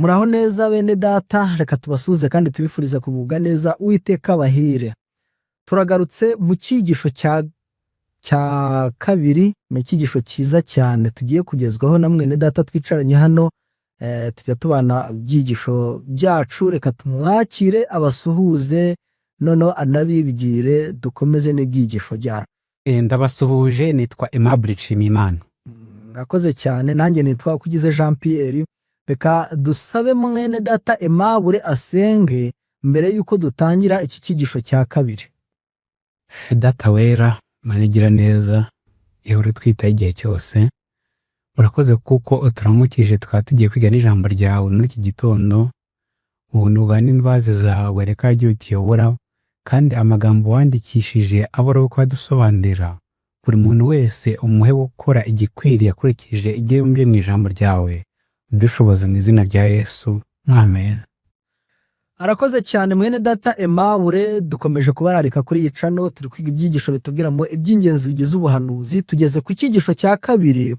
Muraho neza bene data, reka tubasuhuze kandi tubifuriza kugubwa neza. Uwiteka abahire. Turagarutse mu cyigisho cya kabiri, mu cyigisho cyiza cyane tugiye kugezwaho na mwene data twicaranye hano. Tujya tubana ibyigisho byacu, reka tumwakire abasuhuze noneho anabibwire dukomeze n'ibyigisho byacu. Ndabasuhuje, nitwa Aimable Nshimiyimana. Murakoze cyane. Nanjye nitwa Kugize Jean Pierre. Reka dusabe mwene data Aimable asenge mbere yuko dutangira iki cyigisho cya kabiri. Data wera, manigira neza, ihora twitaho igihe cyose. Urakoze kuko uturamukije tukaba tugiye kwiga n'ijambo ryawe muri iki gitondo. Ubuntu bwa n'imbabazi zawe reka ryo utiyobora, kandi amagambo wandikishije abura uko adusobanurira. Buri muntu wese umuhe gukora igikwiriye akurikije ibyo mu ijambo ryawe. Dushoboza mu izina rya Yesu. Amen. Arakoze cyane mwene data Aimable. Dukomeje kubararika kuri iyi channel, turi kwiga ibyigisho bitubwira ngo iby'ingenzi bigize ubuhanuzi. Tugeze ku cyigisho cya kabiri.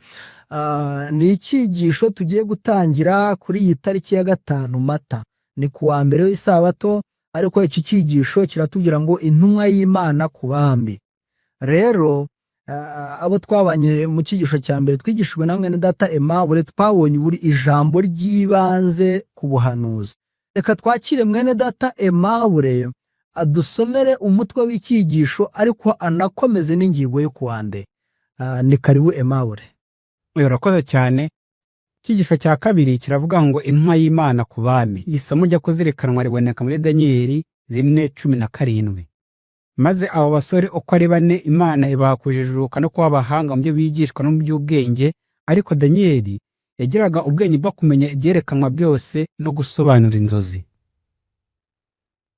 Ni icyigisho tugiye gutangira kuri iyi tariki ya 5 Mata. Ni kuwa mbere w'isabato, ariko iki cyigisho kiratubwira ngo intumwa y'Imana ku bami. Rero abo twabanye mu cyigisho cya mbere twigishijwe na mwene data Aimable, twabonye buri ijambo ry'ibanze ku buhanuzi. Reka twakire mwene data Aimable adusomere umutwe w'icyigisho ariko anakomeze n'ingingo yo kuwande. Ni karibu Aimable. Urakoze cyane. Icyigisho cya kabiri kiravuga ngo intumwa y'Imana ku bami. Isomo ryo kuzirikanwa riboneka muri Daniel 4:17. Maze abo basore uko ari bane Imana ibaha kujijuka no kuba abahanga mu byo bigishwa no mu by'ubwenge, ariko Daniel yagiraga ubwenge bwo kumenya ibyerekanwa byose no gusobanura inzozi.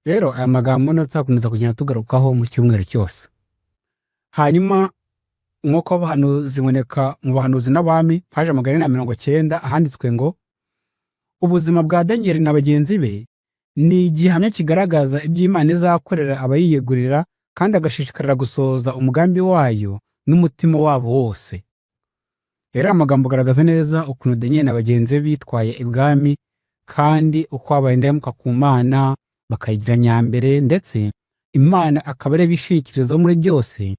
Rero aya magambo tutakomeza kugenda tugarukaho mu cyumweru cyose. Hanyuma nk'uko abahanuzi ziboneka mu bahanuzi n'abami, paje 490, ahanditswe ngo ubuzima bwa Daniel na bagenzi be ni igihamya kigaragaza iby'Imana izakorera abayiyegurira, kandi agashishikarira gusohoza umugambi wayo n'umutima wabo wose. Rero amagambo agaragaza neza ukuntu Daniel na bagenzi be bitwaye ibwami, kandi uko abahindahemuka ku Mana bakayigira nyambere, ndetse Imana akaba ari bishikiriza muri byose.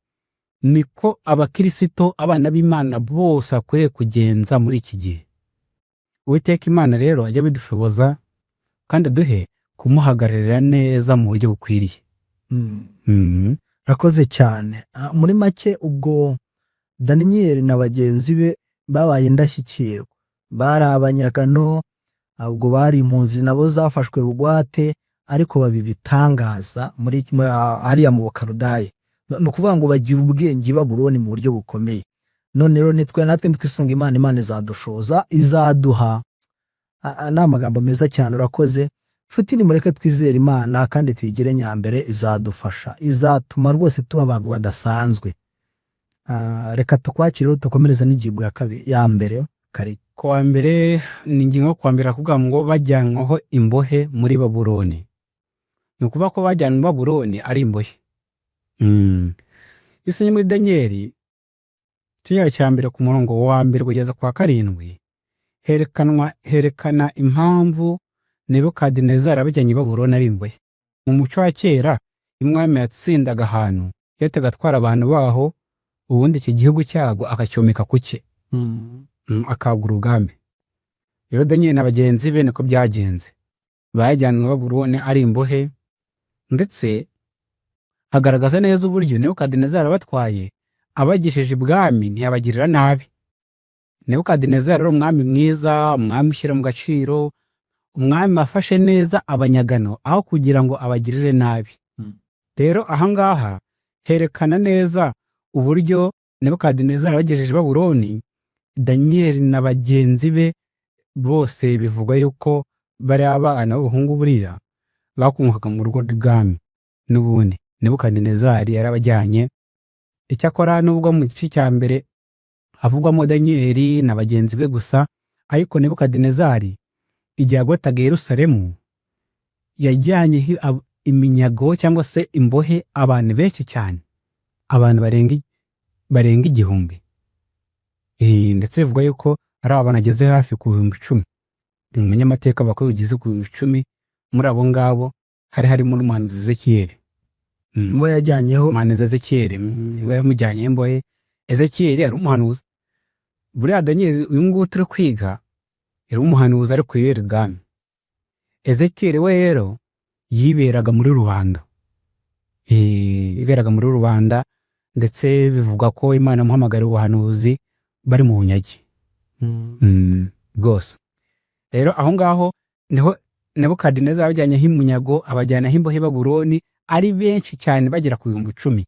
Niko abakirisito, abana b'Imana bose akwiriye kugenza muri iki gihe. Uwiteka Imana rero ajya bidushoboza kandi duhe kumuhagararira neza mu buryo bukwiriye. Rakoze cyane. Muri make ubwo Daniel na bagenzi be babaye indashyikirwa, bari abanyagano, ubwo bari impunzi nabo zafashwe rugwate, ariko babibitangaza muri hariya mu Bukaludayi. No kuvuga ngo bagira ubwenge Babuloni mu buryo bukomeye. None rero nitwe natwe twisunga Imana, Imana izadushoza, izaduha. Ni amagambo meza cyane. Urakoze. Futi nimureke twizere Imana kandi tuyigire nyambere, izadufasha, izatuma rwose tuba abantu badasanzwe. Reka tukwakire tukomereza n'ingingo ya kabiri ya mbere. Kari kuwa mbere ni ingingo kwa mbere kuvuga ngo bajyanwaho imbohe muri Babuloni. Ni ukuvuga ko bajyanwa Babuloni ari imbohe. Isenye muri Daniel tiya cya mbere ku murongo wa mbere kugeza kwa 7 herekana impamvu Nebukadinezari abajyanye Babuloni ari imbohe. Mu muco wa kera umwami yatsindaga ahantu yatega atwara abantu baho, ubundi iki gihugu cyago akacyomeka kuke akagura ubwami. Rero Daniel na bagenzi be niko byagenze, bajyanwa Babuloni ari imbohe, ndetse agaragaza neza uburyo Nebukadinezari abatwaye abagishije ibwami ntiyabagirira nabi. Nebukadinezari ari umwami mwiza, umwami ushyira mu gaciro, umwami afashe neza abanyagano aho kugira ngo abagirire nabi. Rero ahangaha herekana neza uburyo Nebukadinezari abagejeje Babuloni, Daniel na bagenzi be bose bivugwa yuko bari abana b'ubuhungu burira bakomokaga mu rugo rw'ibwami. N'ubundi Nebukadinezari yarabajyanye. Icyakora nubwo mu gice cya mbere havugwamo Daniel na bagenzi be gusa, ariko Nebukadinezari igihe agwataga Yerusalemu yajyanye iminyago cyangwa se imbohe abantu benshi cyane, abantu barenga 1000. Ndetse bivuga yuko ari abantu ageze hafi ku 10,000. umunyamateka bakuru ugize ku 10 muri abo ngabo hari harimo n'umuhanuzi Ezekiyeli. ngo yajyanyeho Umuhanuzi Ezekiyeli we yamujyanye imbohe. Ezekiyeli ari umuhanuzi. Buriya Daniel uyu nguyu turi kwiga yari umuhanuzi ari kwibera ibwami. Ezekiyeli we rero yiberaga muri rubanda. Yiberaga muri rubanda ndetse bivuga ko Imana yamuhamagariye ubuhanuzi bari mu bunyage. Rwose rero aho ngaho niho Nebukadineza abajyanye h'imunyago, abajyana h'imbohe Babuloni ari benshi cyane bagera ku 10,000.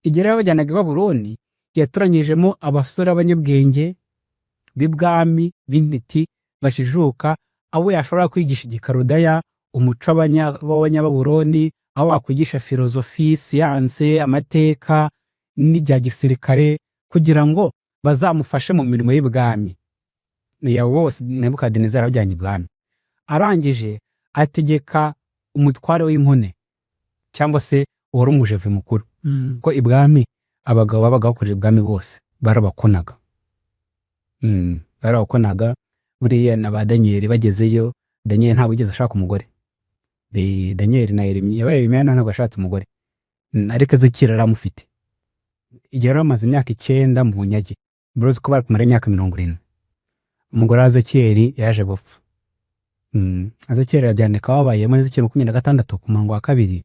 Igihe rero abajyanaga Babuloni yaturanyijemo abasore abanyabwenge b'ibwami b'intiti bashijuka, abo yashobora kwigisha igikarudaya, umuco w'abanyababuloni, aho wakwigisha filozofi, siyanse, amateka n'ibya gisirikare kugira ngo bazamufashe mu mirimo y'ibwami. Yabo bose Nebukadineza arabajyanye ibwami. Arangije ategeka umutware w'inkone cyangwa se wari umujeve mukuru ko ibwami abagabo babaga bakorera ibwami bose barabakonaga. Barabakonaga. Buriya na ba Daniel bagezeyo, Daniel ntabwo yigeze ashaka umugore. Daniel na Yeremiya ntabwo ashatse umugore, ariko Ezekiyeli aramufite. Igihe yari amaze imyaka 9 mu bunyage, buriya ko bari kumara imyaka 70. Umugore wa Ezekiyeli yaje gupfa. Ezekiyeli yabyandika wabaye muri Ezekiyeli 26 ku murongo wa 2,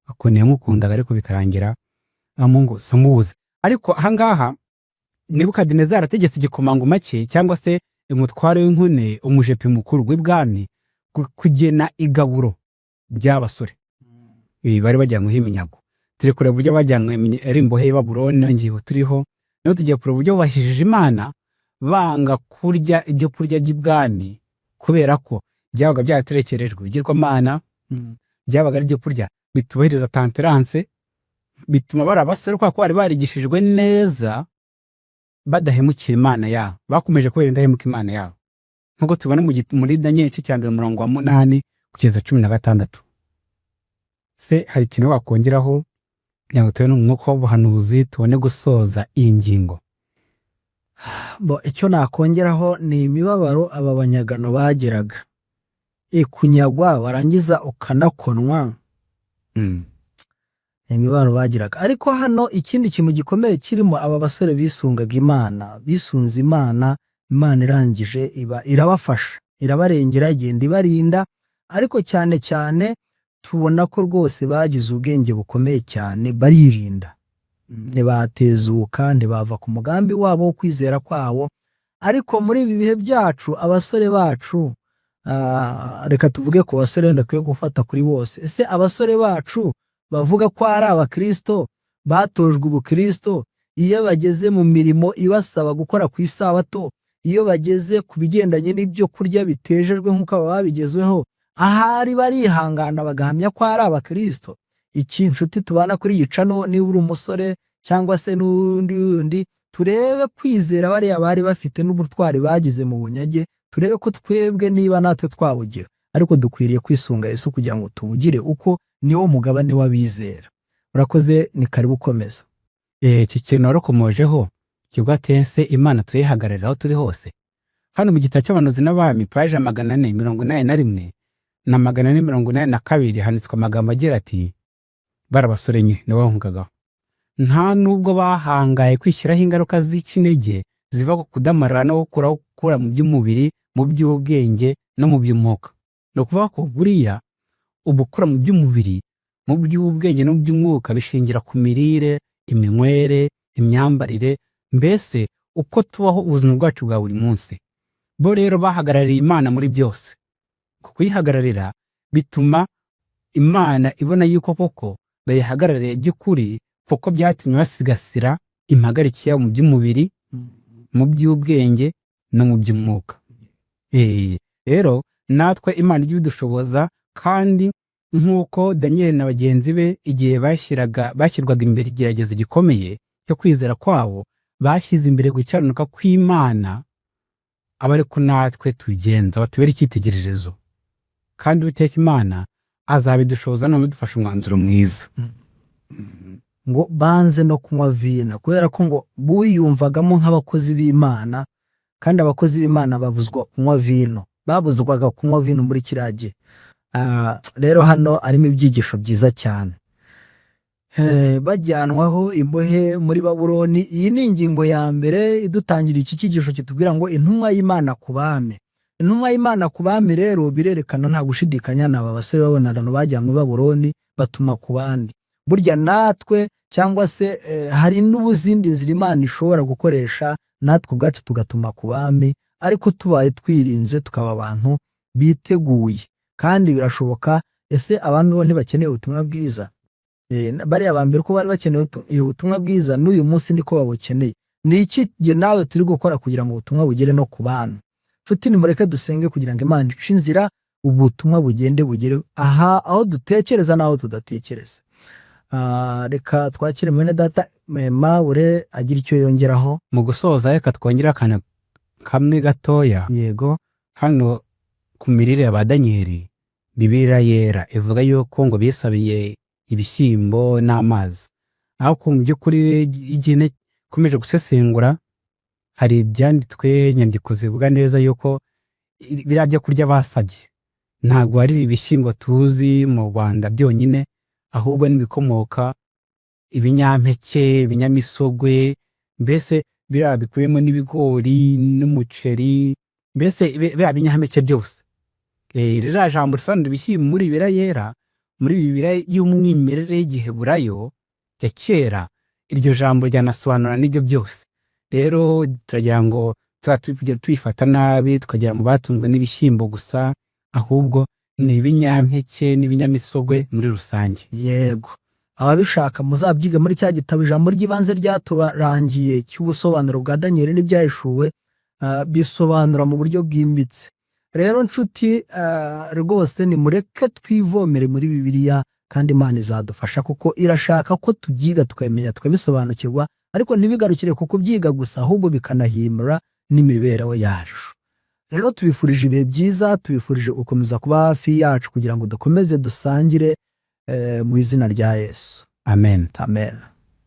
akoneye mukundaga ariko bikarangira amungu samuzi. Ariko ahangaha Nebukadineza arategetse igikomangoma cye cyangwa se umutware w'inkone, umujepe mukuru w'ibwami kugena igaburo ry'abasore bari bajyanywe h'iminyago. Turi kureba uburyo bajyanywe ari imbohe y'Ababuloni, ngiye turiho no tugiye kureba uburyo bubahishije Imana banga kurya ibyo kurya by'ibwami kubera ko byabaga byaterekerejwe ibigirwamana, byabaga ari ibyo kurya bitubahiriza temperance, bituma bari abasore ko bari barigishijwe neza badahemukira Imana yabo, bakomeje kubera indahemuka Imana yabo, nkuko tubona muri Daniel 8 kugeza 16. Se hari ikintu wakongeraho kugira ngo tubone umwuka w'ubuhanuzi tubone gusoza iyi ngingo? Icyo nakongeraho ni imibabaro aba banyagano bageraga, kunyagwa warangiza ukanakonwa, imibabaro bagiraga. Ariko hano ikindi kintu gikomeye kirimo, aba basore bisungaga Imana, bisunze Imana, Imana irangije irabafasha, irabarengera, igenda ibarinda. Ariko cyane cyane tubona ko rwose bagize ubwenge bukomeye cyane, baririnda, ntibatezuka, ntibava ku mugambi wabo wo kwizera kwabo. Ariko muri ibi bihe byacu abasore bacu, reka tuvuge ku basore ndakwiye gufata kuri bose, ese abasore bacu bavuga ko ari abakristo batojwe ubukristo, iyo bageze mu mirimo ibasaba gukora ku isabato, iyo bageze ku bigendanye n'ibyo kurya bitejejwe nk'uko aba babigezweho, ahari barihangana bagahamya ko ari abakristo? Iki nshuti tubana kuri iyi cano, niba uri umusore cyangwa se n'undi, turebe kwizera bariya bari bafite n'ubutwari bagize mu bunyage, turebe ko twebwe niba natwe twabugira. Ariko dukwiriye kwisunga Yesu kugira ngo tubugire, uko niwo mugabane w'abizera. Urakoze, ni karibu komeza. Iki kintu warukomojeho kivuga tense Imana tuyihagararira aho turi hose. Hano mu gitabo cy'abahanuzi n'abami paje 481 na 482 handitswe amagambo agira ati, barabasore nye nibo bahungagaho, nta nubwo bahangaye kwishyiraho ingaruka z'ikinege ziva ku kudamarara no gukura mu by'umubiri, mu by'ubwenge no mu by'umwuka. No kuvuga ko buriya ubukura mu by'umubiri, mu by'ubwenge no mu by'umwuka bishingira ku mirire, iminywere, imyambarire, mbese uko tubaho ubuzima bwacu bwa buri munsi. Bo rero bahagarariye Imana muri byose. Kuyihagararira bituma Imana ibona yuko koko bayihagarariye by'ukuri, kuko byatumye basigasira impagarike mu by'umubiri, mu by'ubwenge no mu by'umwuka. Rero natwe Imana ijye idushoboza, kandi nk'uko Daniel na bagenzi be igihe bashyirwaga imbere igeragezo gikomeye cyo kwizera kwabo, bashyize imbere gukiranuka kw'Imana, aba ariko natwe tugenza batubere icyitegererezo, kandi Uwiteka Imana azabidushoboza no bidufasha umwanzuro mwiza. Ngo banze no kunywa vino, kubera ko ngo buyumvagamo nk'abakozi b'Imana, kandi abakozi b'Imana babuzwa kunywa vino. babuzwaga kunywa vino muri kiriya gihe. Rero hano harimo ibyigisho byiza cyane. Bajyanwaho imbohe muri Babuloni. Iyi ni ingingo ya mbere idutangira iki cyigisho kitubwira ngo intumwa y'Imana ku bami. Intumwa y'Imana ku bami rero birerekana nta gushidikanya n'aba basore babonarano bajyanwe i Babuloni batuma ku bandi. Burya natwe cyangwa se hari n'ubuzindi nzira Imana ishobora gukoresha natwe ubwacu tugatuma ku bami, ariko tubaye twirinze tukaba abantu biteguye. Kandi birashoboka. Ese abantu bo ntibakeneye ubutumwa bwiza? Bariya ba mbere ko bari bakeneye ubutumwa bwiza, n'uyu munsi niko babukeneye. Ni iki gihe nawe turi gukora kugira ngo ubutumwa bugere no ku bantu? Nshuti, nimureke dusenge kugira ngo Imana ice inzira ubutumwa bugende bugere aho dutekereza n'aho tudatekereza. Reka twakire mwene data Aimable agira icyo yongeraho. Mu gusoza reka twongera akantu kamwe gatoya. Yego. Hano ku mirire ya ba Daniel, Bibiliya yera ivuga yuko ngo bisabiye ibishyimbo n'amazi. Aho ku by'ukuri igihe ikomeje gusesengura, hari ibyanditswe inyandiko zivuga neza yuko biriya byo kurya basabye ntabwo ari ibishyimbo tuzi mu Rwanda byonyine, ahubwo n'ibikomoka ibinyampeke, ibinyamisogwe, mbese biriya bikubiyemo n'ibigori n'umuceri, mbese biriya binyampeke byose. Ririya jambo risobanura ibishyimbo muri Bibiliya yera, muri Bibiliya y'umwimerere y'Igiheburayo ya kera, iryo jambo ryanasobanura n'ibyo byose. Rero turagira ngo tujye tuyifata nabi tukagira mu batunzwe n'ibishyimbo gusa, ahubwo ni ibinyampeke n'ibinyamisogwe muri rusange. Yego. Ababishaka muzabyiga muri cya gitabo ijambo ry'ibanze ryatubarangiye cy'ubusobanuro bwa Daniel n'ibyahishuwe, bisobanura mu buryo bwimbitse. Rero nshuti, rwose nimureke twivomere muri Bibiliya, kandi Imana izadufasha kuko irashaka ko tubyiga tukabimenya tukabisobanukirwa, ariko ntibigarukire ku kubyiga gusa, ahubwo bikanahindura n'imibereho yacu. Rero tubifurije ibihe byiza, tubifurije gukomeza kuba hafi yacu kugira ngo dukomeze dusangire mu izina rya Yesu. Amen. Amen.